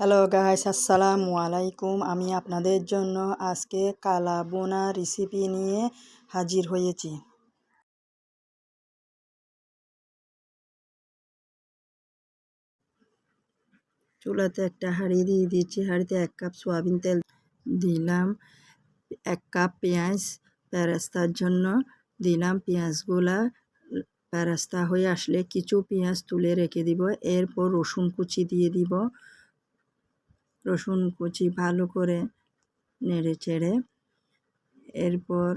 Hello guys, আসসালামু আলাইকুম। আমি আপনাদের জন্য আজকে কালা বোনা রেসিপি নিয়ে হাজির হয়েছি। চুলাতে একটা হাঁড়ি দিয়ে দিচ্ছি। হাঁড়িতে 1 কাপ সয়াবিন তেল দিলাম। 1 কাপ পেঁয়াজ বেরেস্তার জন্য দিলাম। পেঁয়াজগুলা বেরেস্তা হয়ে আসলে কিছু পেঁয়াজ তুলে রেখে দিব। এরপর রসুন কুচি দিয়ে দিব। রসুন কুচি ভালো করে নেড়ে চেড়ে এরপর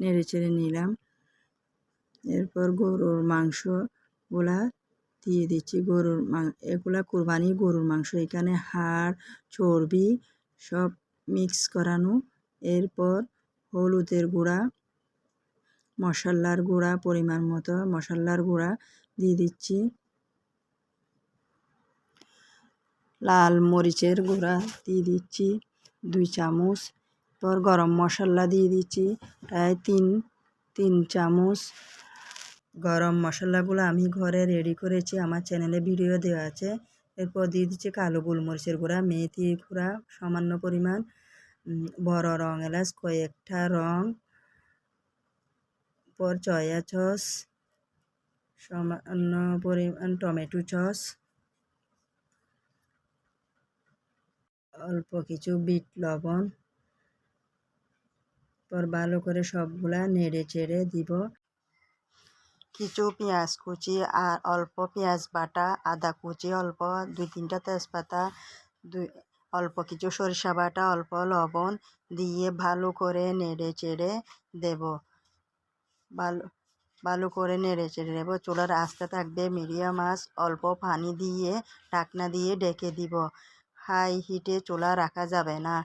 নেড়ে চেড়ে নিলাম। এরপর গরুর মাংসগুলা দিয়ে দিচ্ছি। এগুলা কোরবানির গরুর মাংস, এখানে হাড় চর্বি সব মিক্স করানো। এরপর হলুদের গুঁড়া, মশলার গুঁড়া, পরিমাণ মতো মশলার গুঁড়া দিয়ে দিচ্ছি। লাল মরিচের গুঁড়া দিয়ে দিচ্ছি 2 চামচ। এরপর গরম মশলা দিয়ে দিচ্ছি প্রায় 3 চামচ। গরম মশলাগুলো আমি ঘরে রেডি করেছি, আমার চ্যানেলে ভিডিও দেওয়া আছে। এরপর দিয়ে দিচ্ছি কালো গোলমরিচের গুঁড়া, মেথি গুঁড়া সামান্য পরিমাণ, বড় রং এলাচ কয়েকটা রং, পর সয়া সস, সামান্য পরিমাণ টমেটো সস, অল্প কিছু বিট লবণ। পর ভালো করে সবগুলা নেড়ে চেড়ে দিব। কিছু পেঁয়াজ কুচি আর অল্প পেঁয়াজ বাটা, আদা কুচি অল্প, 2-3টা তেজপাতা, অল্প কিছু সরিষা বাটা, অল্প লবণ দিয়ে ভালো করে নেড়ে চেড়ে দেব। ভালো করে নেড়ে চেড়ে দেব। চুলার আঁচটা থাকবে মিডিয়াম আঁচ। অল্প পানি দিয়ে ঢাকনা দিয়ে ঢেকে দিব। হাই হিটে চুলা রাখা যাবে না।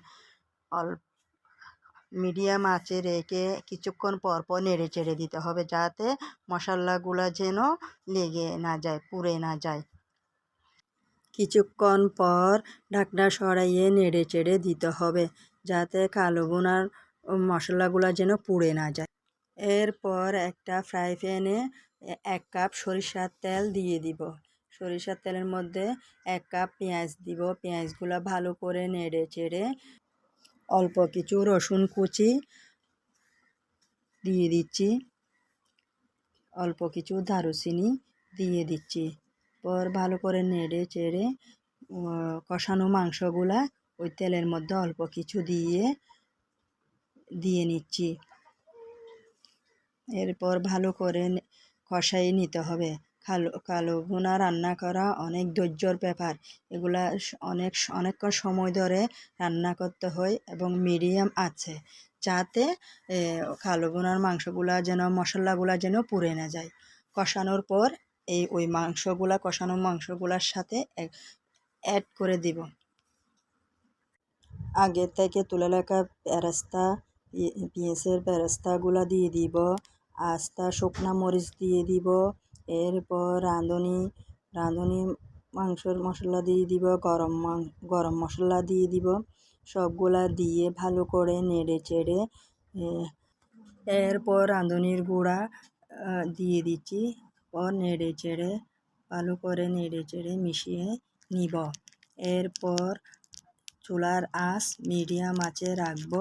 মিডিয়াম আঁচে রেখে কিছুক্ষণ পর পর নেড়ে চেড়ে দিতে হবে, যাতে মশলাগুলো যেন লেগে না যায়, পুড়ে না যায়। কিছুক্ষণ পর ঢাকনা সরাইয়ে নেড়ে চেড়ে দিতে হবে, যাতে কালো বোনার মশলাগুলো যেন পুড়ে না যায়। এরপর একটা ফ্রাই প্যানে 1 কাপ সরিষার তেল দিয়ে দিব। সরিষার তেলের মধ্যে 1 কাপ পেঁয়াজ দিব। পেঁয়াজগুলো ভালো করে নেড়ে চেড়ে অল্প কিছু রসুন কুচি দিয়ে দিচ্ছি। অল্প কিছু দারুচিনি দিয়ে দিচ্ছি। পর ভালো করে নেড়ে চেড়ে কষানো মাংসগুলা ওই তেলের মধ্যে অল্প কিছু দিয়ে নিচ্ছি। এরপর ভালো করে কষাই নিতে হবে। কালো ভুনা রান্না করা অনেক ধৈর্যর ব্যাপার। এগুলা অনেকক্ষণ সময় ধরে রান্না করতে হয় এবং মিডিয়াম আছে, যাতে কালো ভুনার মশলাগুলা যেন পুড়ে না যায়। কষানোর পর ওই কষানো মাংসগুলার সাথে অ্যাড করে দিব। আগে থেকে তুলে রাখা পেঁয়াজের বেরেস্তাগুলা দিয়ে দিব। আস্তা শুকনা মরিচ দিয়ে দিব। এরপর রাঁধুনি মাংসের মশলা দিয়ে দিব। গরম মশলা দিয়ে দিব। সবগুলা দিয়ে ভালো করে নেড়ে চেড়ে এরপর রাঁধুনির গুঁড়া দিয়ে দিচ্ছি। নেড়ে চেড়ে ভালো করে নেড়ে চেড়ে মিশিয়ে নিব। এরপর চুলার আঁচ মিডিয়াম আঁচে রাখব।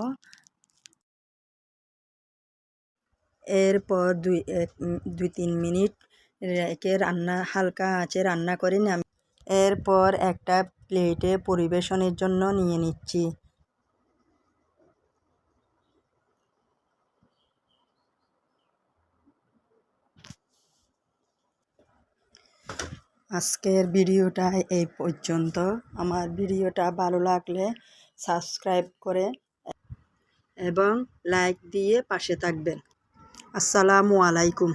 এরপর 2-3 মিনিট রেখে হালকা আঁচে রান্না করে এরপর একটা প্লেটে পরিবেশনের জন্য নিয়ে নিচ্ছি। আজকের ভিডিওটা এই পর্যন্ত। আমার ভিডিওটা ভালো লাগলে সাবস্ক্রাইব করে এবং লাইক দিয়ে পাশে থাকবেন। আসসালামু আলাইকুম।